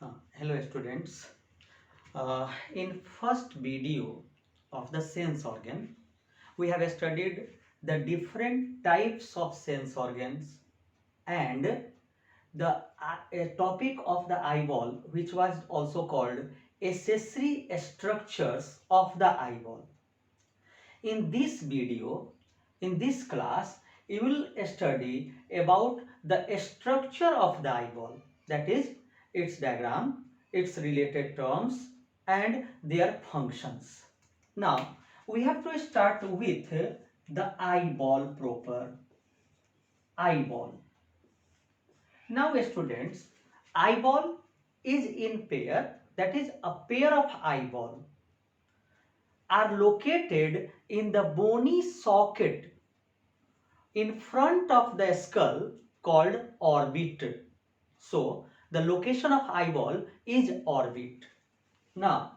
Hello students. In first video of the sense organ, we have studied the different types of sense organs and the a topic of the eyeball, which was also called accessory structures of the eyeball. In this video, in this class, you will study about the structure of the eyeball, that is its diagram, its related terms and their functions. Now, we have to start with the eyeball proper. Eyeball. Now students, eyeball is in pair, that is a pair of eyeball are located in the bony socket in front of the skull called orbit. So, the location of eyeball is orbit. Now,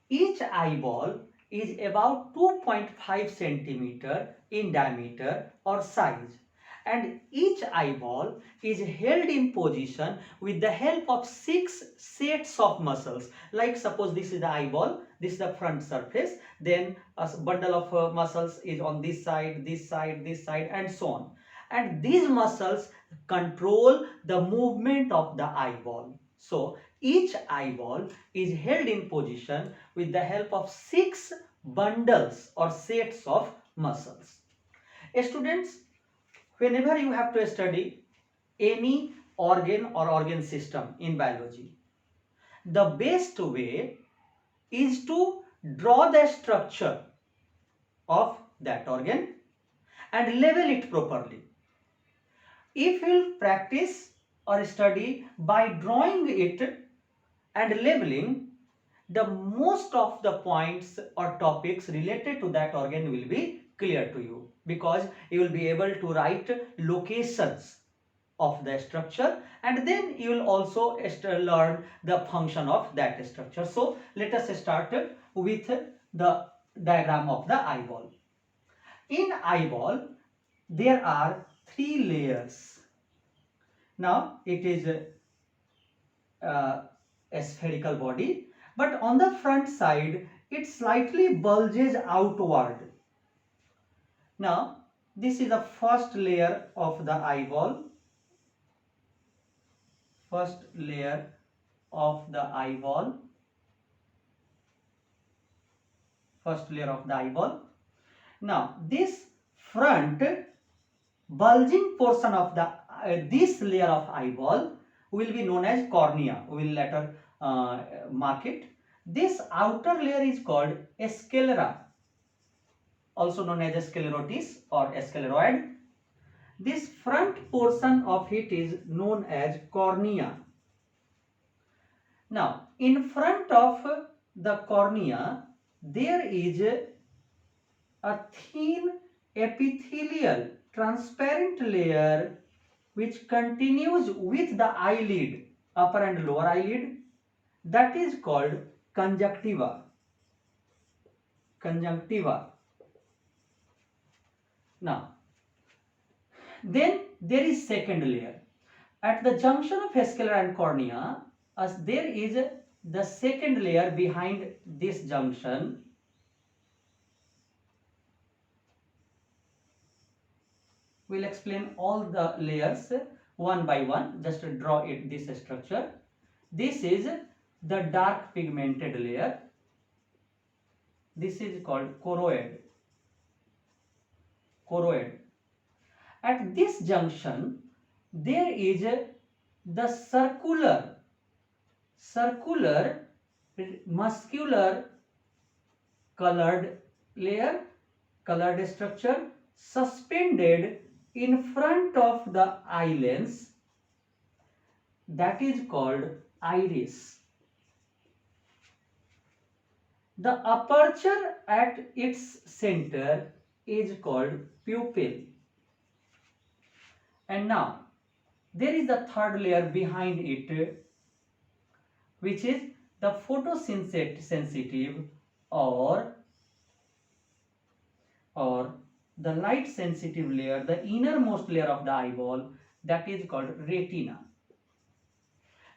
each eyeball is about 2.5 centimeter in diameter or size, and each eyeball is held in position with the help of 6 sets of muscles. Like suppose this is the eyeball, this is the front surface, then a bundle of muscles is on this side, this side, this side, and so on. And these muscles control the movement of the eyeball. So each eyeball is held in position with the help of 6 bundles or sets of muscles. Students, whenever you have to study any organ or organ system in biology, the best way is to draw the structure of that organ and label it properly. If you will practice or study by drawing it and labeling, the most of the points or topics related to that organ will be clear to you, because you will be able to write locations of the structure, and then you will also learn the function of that structure. So let us start with the diagram of the eyeball. In eyeball there are 3 layers. Now it is a spherical body, but on the front side it slightly bulges outward. Now this is the first layer of the eyeball. First layer of the eyeball. First layer of the eyeball. Now this front bulging portion of the this layer of eyeball will be known as cornea. We will later mark it. This outer layer is called sclera, also known as sclerotis or scleroid. This front portion of it is known as cornea. Now, in front of the cornea, there is a thin epithelial transparent layer which continues with the eyelid, upper and lower eyelid, that is called conjunctiva. Conjunctiva. Now, then there is second layer. At the junction of sclera and cornea, as there is the second layer behind this junction. We'll explain all the layers one by one. Just draw it, this structure. This is the dark pigmented layer. This is called choroid. Choroid. At this junction, there is the circular muscular colored layer, colored structure suspended in front of the eye lens, that is called iris. The aperture at its center is called pupil. And now there is the third layer behind it, which is the photosensitive or the light sensitive layer, the innermost layer of the eyeball, that is called retina.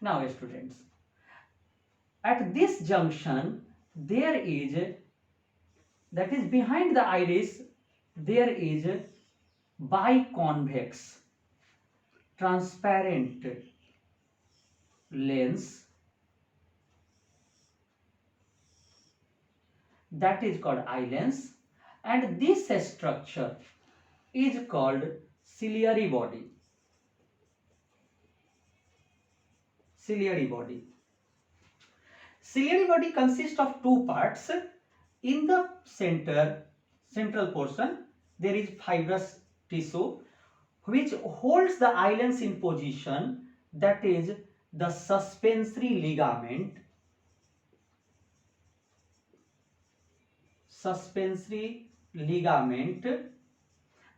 Now students, at this junction there is, that is behind the iris, there is biconvex transparent lens, that is called eye lens, and this structure is called ciliary body. Ciliary body. Ciliary body consists of two parts. In the central portion, there is fibrous tissue which holds the eye lens in position, that is the suspensory ligament. Suspensory ligament,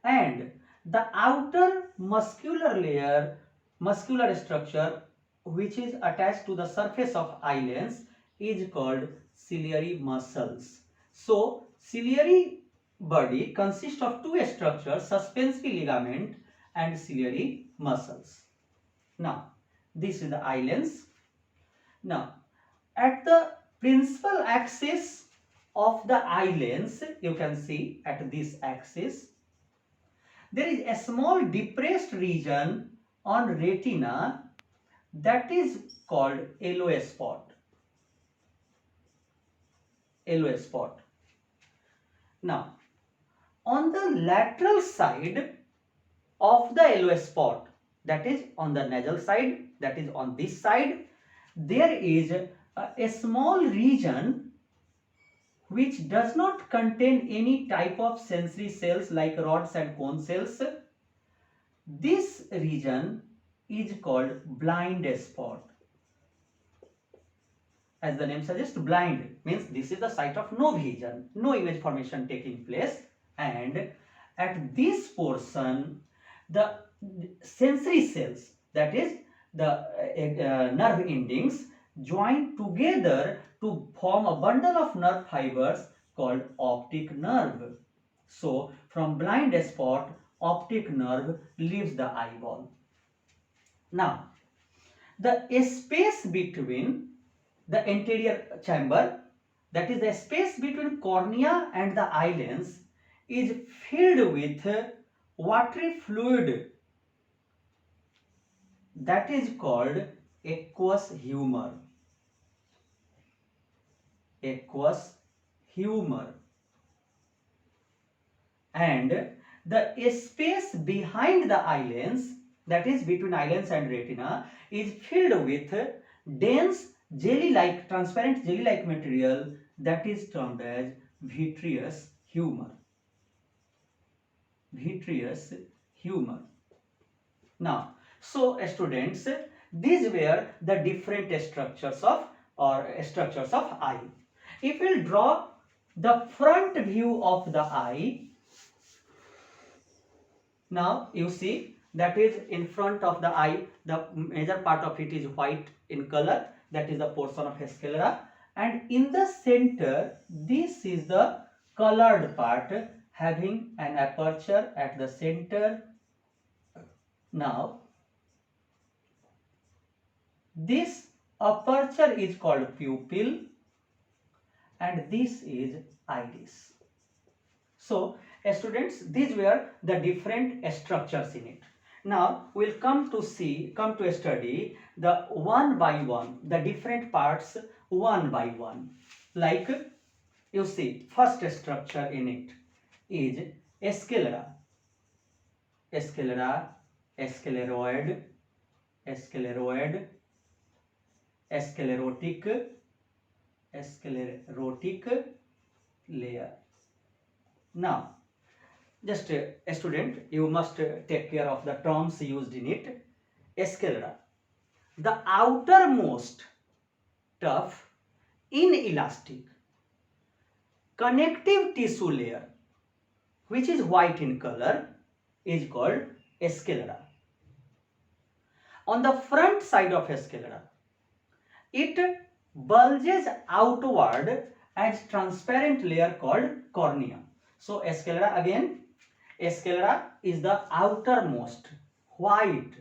and the outer muscular layer, muscular structure which is attached to the surface of eye lens is called ciliary muscles. So ciliary body consists of two structures, suspensory ligament and ciliary muscles. Now this is the eye lens. Now at the principal axis of the eye lens, you can see at this axis there is a small depressed region on retina, that is called yellow spot. Yellow spot. Now on the lateral side of the yellow spot, that is on the nasal side, that is on this side, there is a small region which does not contain any type of sensory cells like rods and cone cells. This region is called blind spot. As the name suggests, blind means this is the site of no vision, no image formation taking place, and at this portion the sensory cells, that is the nerve endings, join together to form a bundle of nerve fibers called optic nerve. So from blind spot, optic nerve leaves the eyeball. Now the space between the anterior chamber, that is the space between cornea and the eye lens, is filled with watery fluid, that is called aqueous humor. Aqueous humor. And the space behind the eye lens, that is between eye lens and retina, is filled with dense jelly-like, transparent jelly-like material, that is termed as vitreous humor. Vitreous humor. Now, so students, these were the different structures of eye. If we draw the front view of the eye, now you see that is in front of the eye, the major part of it is white in color, that is the portion of sclera, and in the center this is the colored part having an aperture at the center. Now this aperture is called pupil and this is iris. So students, these were the different structures in it. Now we'll come to study the one by one, the different parts one by one. Like you see, first structure in it is escalara. Escalara, scleroid, scleroid, sclerotic, sclerotic layer. Now just a student, you must take care of the terms used in it. Escalara, the outermost tough, inelastic, connective tissue layer which is white in color is called escalara. On the front side of escalara, it bulges outward as transparent layer called cornea. So escalara again, escalara is the outermost white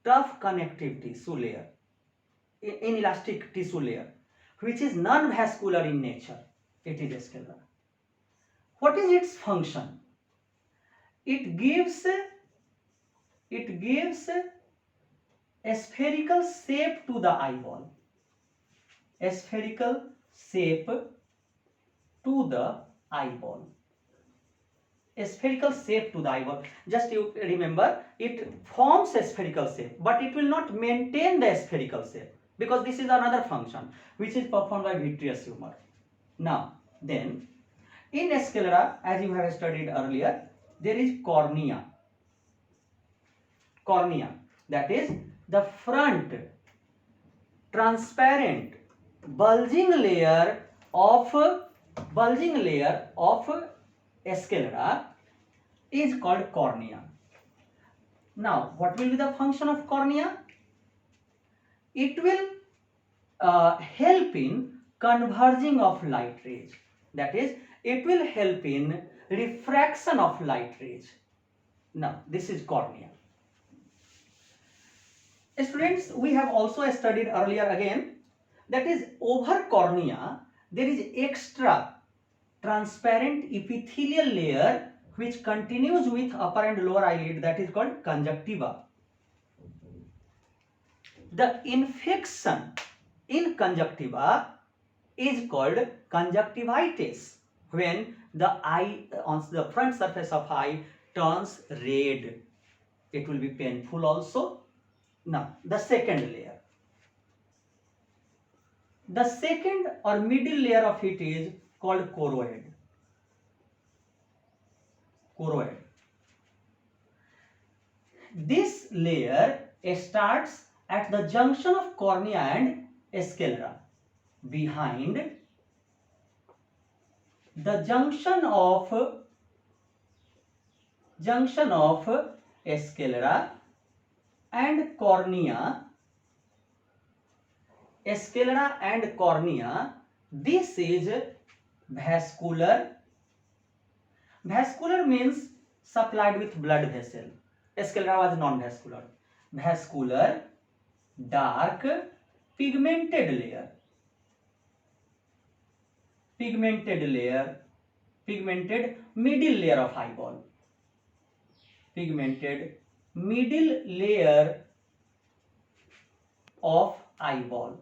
tough connective tissue layer. inelastic tissue layer, which is non-vascular in nature. It is sclera. What is its function? It gives a spherical shape to the eyeball. A spherical shape to the eyeball. A spherical shape to the eyeball. Just you remember, it forms a spherical shape, but it will not maintain the spherical shape, because this is another function which is performed by vitreous humor. Now, then, in sclera, as you have studied earlier, there is cornea. Cornea, that is the front transparent bulging layer of sclera is called cornea. Now, what will be the function of cornea? It will help in converging of light rays. That is, it will help in refraction of light rays. Now, this is cornea. Students, we have also studied earlier again, that is over cornea there is extra transparent epithelial layer which continues with upper and lower eyelid, that is called conjunctiva. The infection in conjunctiva is called conjunctivitis, when the eye on the front surface of eye turns red. It will be painful also. Now, the second layer. The second or middle layer of it is called choroid. Choroid. This layer starts at the junction of cornea and sclera. Behind the junction of sclera and cornea, this is vascular. Vascular means supplied with blood vessel. Sclera was non-vascular. Vascular, dark, pigmented layer. Pigmented middle layer of eyeball. Pigmented middle layer of eyeball.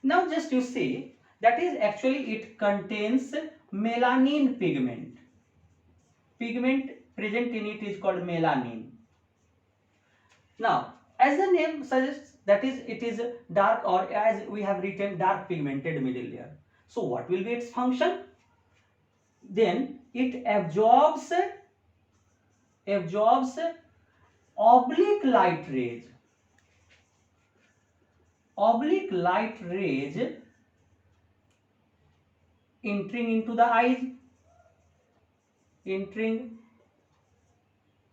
Now just you see, that is actually it contains melanin pigment. Pigment present in it is called melanin. Now, as the name suggests, that is, it is dark, or as we have written, dark pigmented middle layer. So what will be its function? Then it absorbs oblique light rays. Oblique light rays entering into the eyes, entering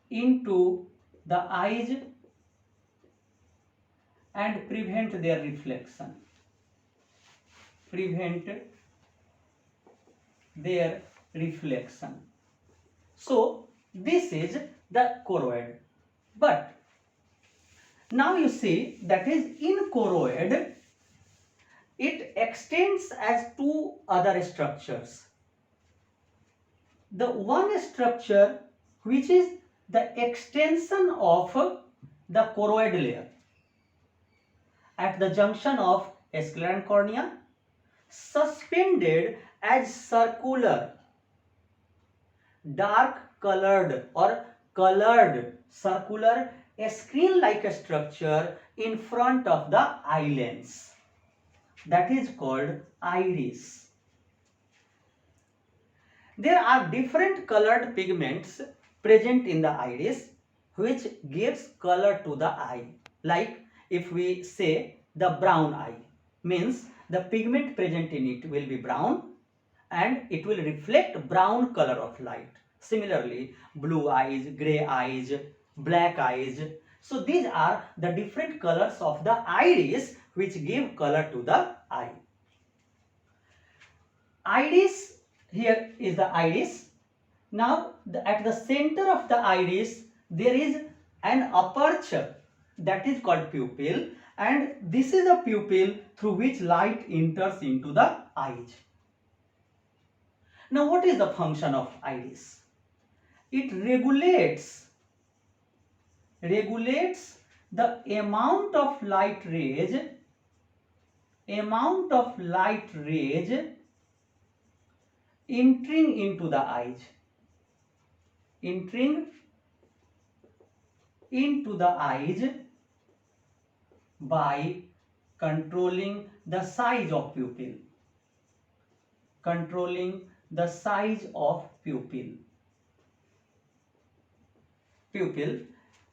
into the eyes and prevent their reflection. Prevent their reflection. So this is the choroid. But now you see, that is, in choroid it extends as two other structures. The one structure which is the extension of the choroid layer at the junction of sclera and cornea, suspended as circular, dark colored or colored circular screen-like structure in front of the eye lens. That is called iris. There are different colored pigments present in the iris which gives color to the eye. Like if we say the brown eye, means the pigment present in it will be brown and it will reflect brown color of light. Similarly, blue eyes, grey eyes, black eyes. So these are the different colors of the iris which give color to the eye. Iris, here is the iris. Now at the center of the iris there is an aperture, that is called pupil, and this is the pupil through which light enters into the eyes. Now what is the function of iris? It regulates the amount of light rays entering into the eyes, by controlling the size of pupil.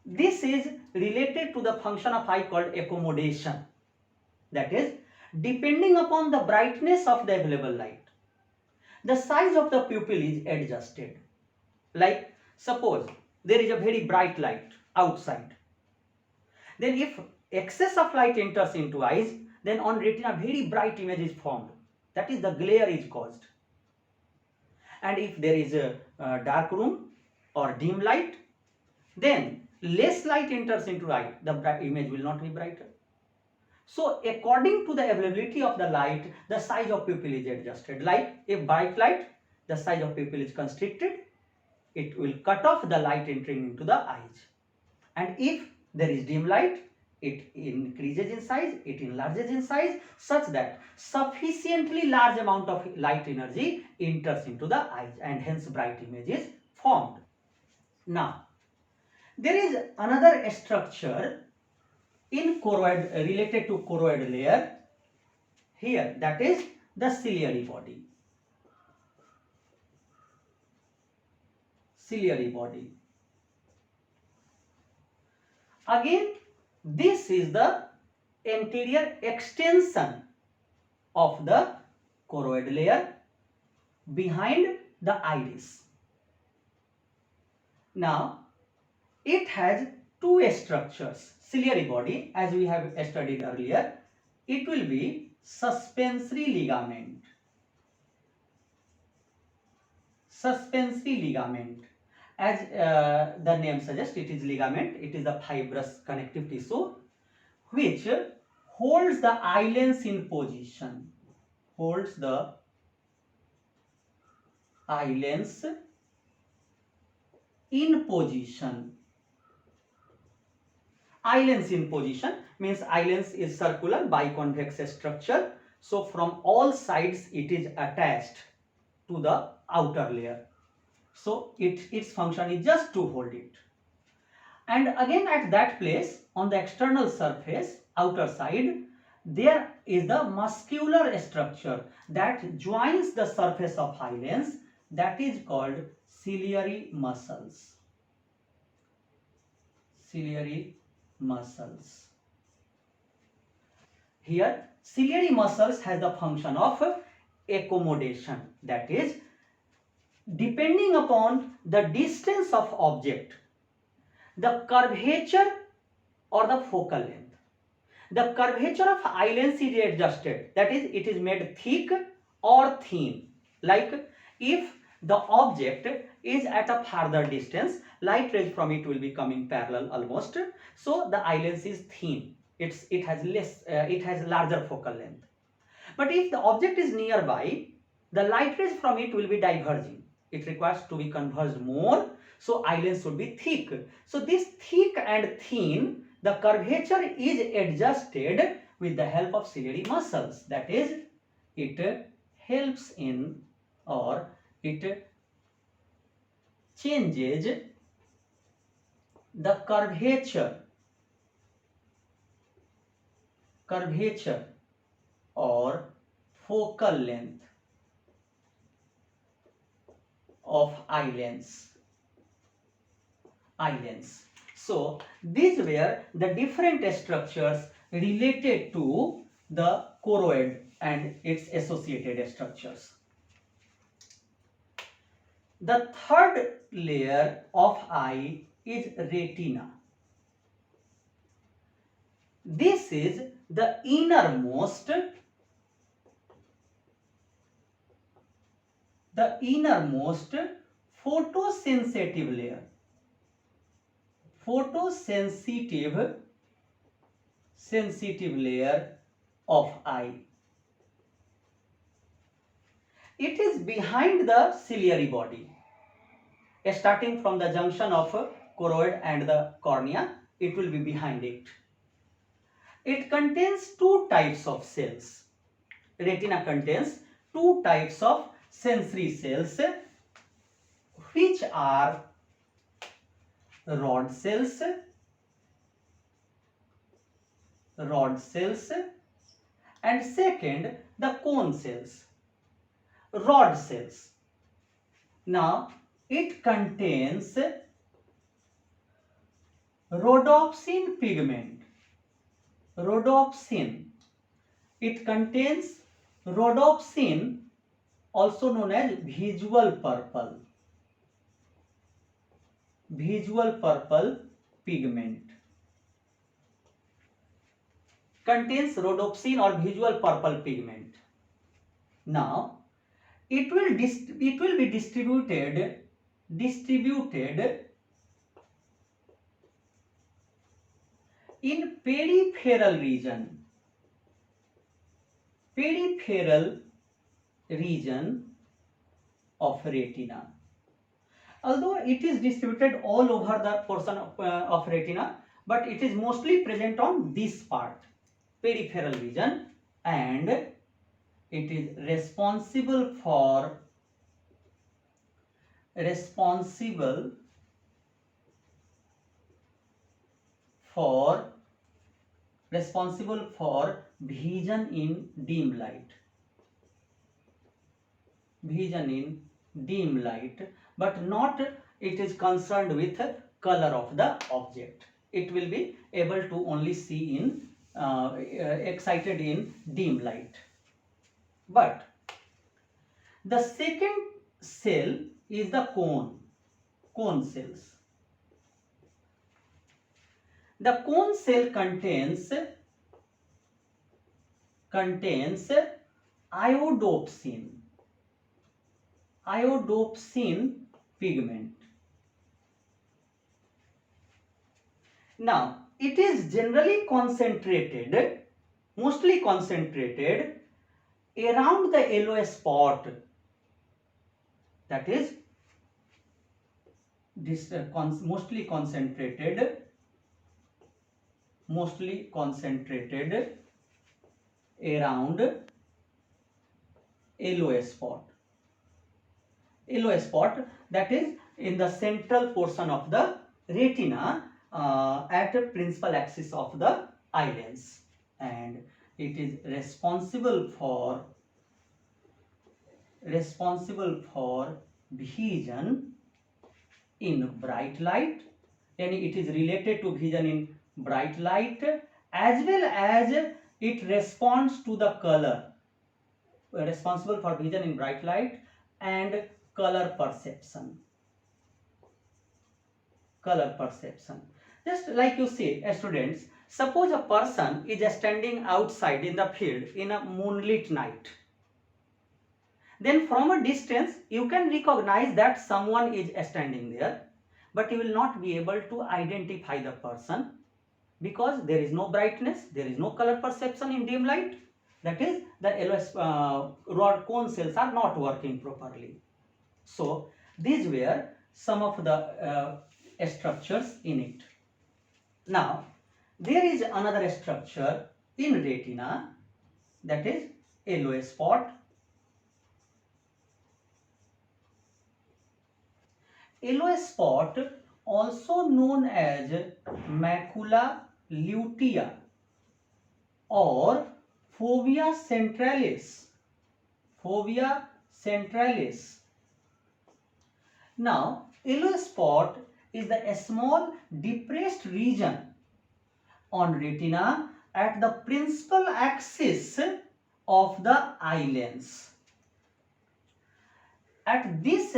This is related to the function of eye called accommodation. That is, depending upon the brightness of the available light, the size of the pupil is adjusted. Like suppose there is a very bright light outside. Then if excess of light enters into eyes, then on retina very bright image is formed. That is, the glare is caused. And if there is a dark room or dim light, then less light enters into eye, the image will not be brighter. So according to the availability of the light, the size of pupil is adjusted. Like if bright light, the size of pupil is constricted, it will cut off the light entering into the eyes. And if there is dim light, it increases in size, it enlarges in size, such that sufficiently large amount of light energy enters into the eyes, and hence bright image is formed. Now, there is another structure in choroid related to choroid layer here, that is the ciliary body. Again, this is the anterior extension of the choroid layer behind the iris. Now, it has two structures. Ciliary body, as we have studied earlier, it will be suspensory ligament. As the name suggests, it is ligament. It is the fibrous connective tissue which holds the eyelens in position. Eyelens in position means eyelens is circular biconvex structure. So from all sides it is attached to the outer layer. So its function is just to hold it. And again at that place, on the external surface, outer side, there is the muscular structure that joins the surface of eyelens, that is called ciliary muscles. Here, ciliary muscles has the function of accommodation. That is, depending upon the distance of object, the curvature or the focal length, the curvature of eyelens is adjusted. That is, it is made thick or thin. Like if the object is at a farther distance, light rays from it will be coming parallel almost. So the eyelens is thin. It has larger focal length. But if the object is nearby, the light rays from it will be diverging. It requires to be converged more. So eyelens should be thick. So this thick and thin, the curvature is adjusted with the help of ciliary muscles. That is, it helps in, or it changes the curvature or focal length of eyelens. So these were the different structures related to the choroid and its associated structures. The third layer of eye is retina. This is the innermost photosensitive layer. sensitive layer of eye. It is behind the ciliary body. Starting from the junction of choroid and the cornea, it will be behind it. It contains two types of cells. Retina contains two types of sensory cells, which are rod cells, and second the cone cells, rod cells. Now it contains rhodopsin pigment. Rhodopsin. It contains rhodopsin, also known as visual purple. Visual purple pigment. Contains rhodopsin or visual purple pigment. Now it will be distributed in peripheral region of retina. Although it is distributed all over the portion of retina, but it is mostly present on this part, peripheral region, and it is responsible for vision in dim light. But not it is concerned with color of the object. It will be able to only see in excited in dim light. But the second cell is the cone cells. The cone cell contains iodopsin pigment. Now it is generally mostly concentrated around the yellow spot, that is mostly concentrated around yellow spot, that is in the central portion of the retina, at a principal axis of the eye lens, and it is responsible for vision in bright light, and it is related to vision in bright light, as well as it responds to the color, responsible for vision in bright light and color perception. Just like you see, students, suppose a person is standing outside in the field in a moonlit night. Then from a distance you can recognize that someone is standing there, but you will not be able to identify the person because there is no brightness, there is no color perception in dim light. That is, the yellow rod cone cells are not working properly. So these were some of the structures in it. Now there is another structure in retina, that is yellow spot. Yellow spot, also known as macula lutea or fovea centralis. Now yellow spot is the small depressed region on retina at the principal axis of the eye lens. At this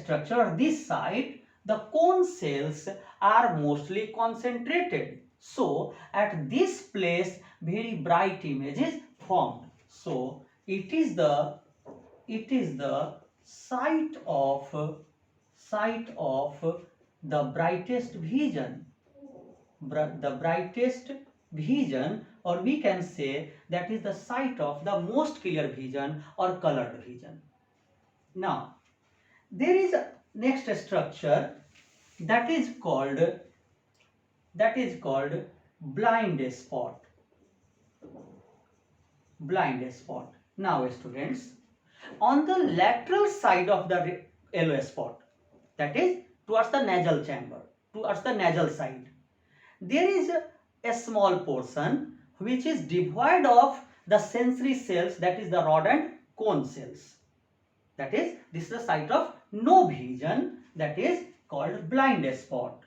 structure, this site, the cone cells are mostly concentrated. So at this place very bright image is formed. So it is the site of the brightest vision, the brightest vision, or we can say that is the site of the most clear vision or colored vision. Now, there is a next structure that is called blind spot. Blind spot. Now, students, on the lateral side of the yellow spot, that is towards the nasal chamber, towards the nasal side, there is a small portion which is devoid of the sensory cells, that is the rod and cone cells. That is, this is the site of no vision, that is called blind spot.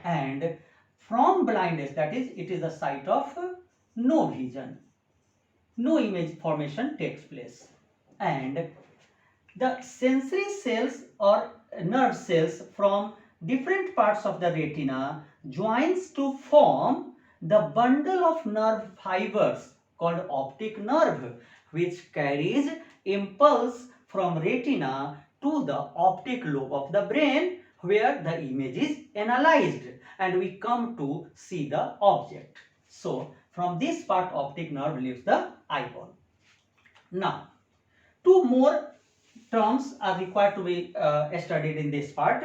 And from blindness, that is, it is the site of no vision. No image formation takes place. And the sensory cells or nerve cells from different parts of the retina joins to form the bundle of nerve fibers called optic nerve, which carries impulse from retina to the optic lobe of the brain, where the image is analyzed and we come to see the object. So, from this part, optic nerve leaves the eyeball. Now, two more terms are required to be studied in this part,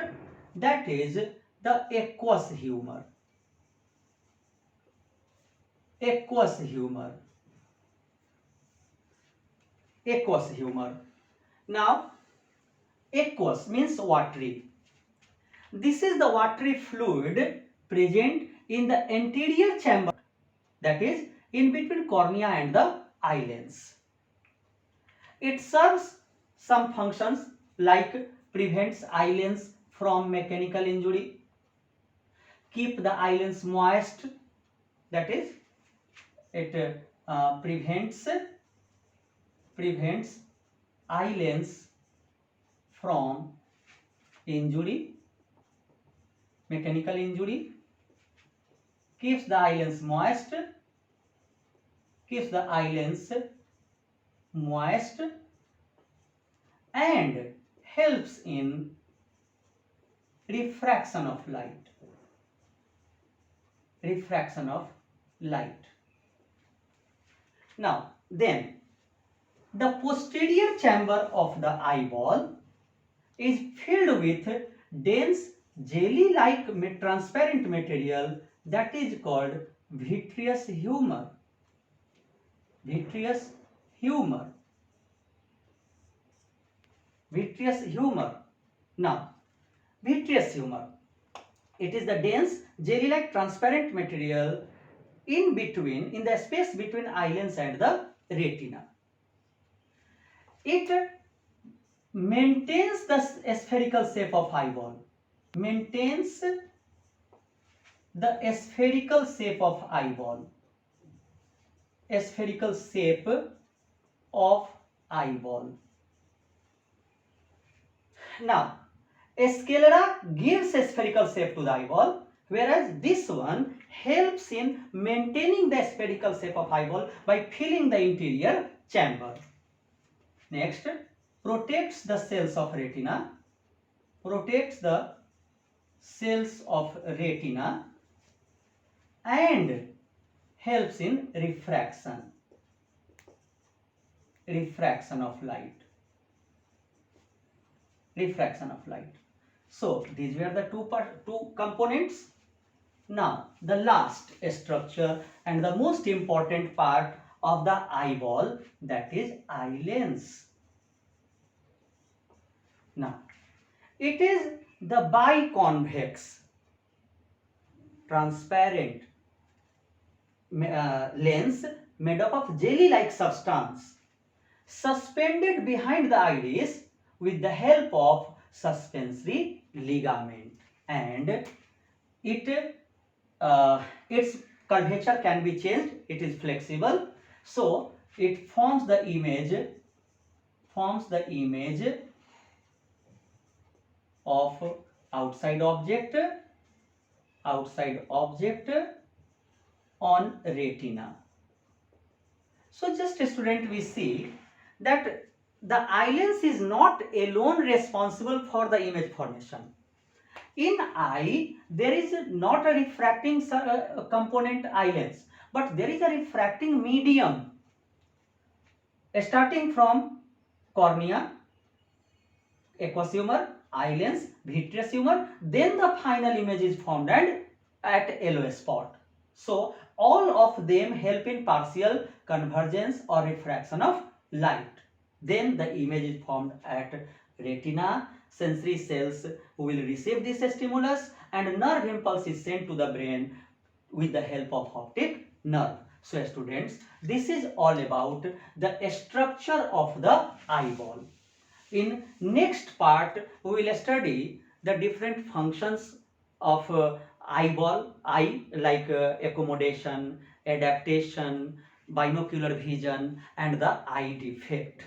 that is the aqueous humor. Aqueous humor. Aqueous humor. Now, aqueous means watery. This is the watery fluid present in the anterior chamber, that is in between cornea and the eye lens. It serves some functions like prevents eye lens from mechanical injury, keep the eye lens moist, that is it prevents eye lens from injury, mechanical injury, keeps the eye lens moist, and helps in refraction of light. Now, then, the posterior chamber of the eyeball is filled with dense jelly-like transparent material that is called vitreous humor. Vitreous humor. Now, vitreous humor, it is the dense jelly-like transparent material in the space between eye lens and the retina. It maintains the spherical shape of eyeball. Now, Escalara gives a spherical shape to the eyeball, whereas this one helps in maintaining the spherical shape of eyeball by filling the interior chamber. Next, protects the cells of retina. And helps in refraction of light. So these were the two components. Now the last structure and the most important part of the eyeball, that is eye lens. Now it is the biconvex transparent lens made up of jelly-like substance suspended behind the iris with the help of suspensory ligament, and its curvature can be changed. It is flexible, so it forms the image of outside object on retina. So just a student, we see that the eye lens is not alone responsible for the image formation. In eye, there is not a refracting component eye lens, but there is a refracting medium starting from cornea, aqueous humor, eye lens, vitreous humor, then the final image is formed and at yellow spot. So all of them help in partial convergence or refraction of light. Then the image is formed at retina. Sensory cells will receive this stimulus and nerve impulse is sent to the brain with the help of optic nerve. So students, this is all about the structure of the eyeball. In next part, we will study the different functions of eye like accommodation, adaptation, binocular vision and the eye defect.